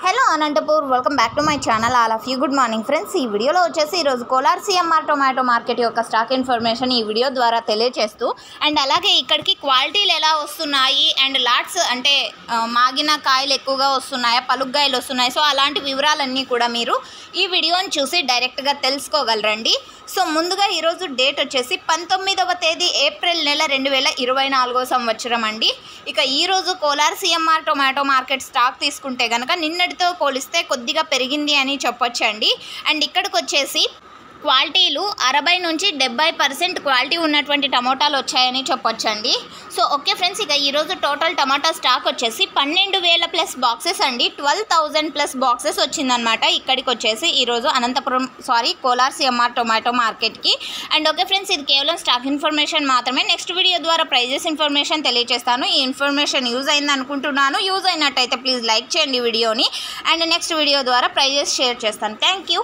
Hello Anantapur, welcome back to my channel. All of you good morning friends. ఈ వీడియోలో వచ్చేసి ఈరోజు కోలార్ సిఎంఆర్ టొమాటో మార్కెట్ యొక్క స్టాక్ ఇన్ఫర్మేషన్ ఈ వీడియో ద్వారా తెలియజేస్తూ అండ్ అలాగే ఇక్కడికి క్వాలిటీలు ఎలా వస్తున్నాయి అండ్ లాట్స్ అంటే మాగిన కాయలు ఎక్కువగా వస్తున్నాయా, పలుగ్గాయలు వస్తున్నాయి, సో అలాంటి వివరాలన్నీ కూడా మీరు ఈ వీడియోని చూసి డైరెక్ట్గా తెలుసుకోగలరండి. సో ముందుగా ఈరోజు డేట్ వచ్చేసి 19వ తేదీ ఏప్రిల్ నెల 2024 సంవత్సరం అండి. ఇక ఈరోజు Kolar CMR tomato market stock తీసుకుంటే కనుక నిన్నటితో పోలిస్తే కొద్దిగా పెరిగింది అని చెప్పొచ్చండి. అండ్ ఇక్కడికి వచ్చేసి క్వాలిటీలు 60 నుంచి 70% క్వాలిటీ ఉన్నటువంటి టమోటాలు వచ్చాయని చెప్పొచ్చండి. సో ఓకే ఫ్రెండ్స్, ఇక ఈరోజు టోటల్ టమాటా స్టాక్ వచ్చేసి 12,000 ప్లస్ బాక్సెస్ అండి, 12,000 ప్లస్ బాక్సెస్ వచ్చిందనమాట ఇక్కడికి వచ్చేసి ఈరోజు కోలార్ సిఎంఆర్ టొమాటో మార్కెట్కి. అండ్ ఓకే ఫ్రెండ్స్, ఇది కేవలం స్టాక్ ఇన్ఫర్మేషన్ మాత్రమే. నెక్స్ట్ వీడియో ద్వారా ప్రైజెస్ ఇన్ఫర్మేషన్ తెలియజేస్తాను. ఈ ఇన్ఫర్మేషన్ యూజ్ అయింది అనుకుంటున్నాను. యూజ్ అయినట్టయితే ప్లీజ్ లైక్ చేయండి వీడియోని. అండ్ నెక్స్ట్ వీడియో ద్వారా ప్రైజెస్ షేర్ చేస్తాను. Thank you.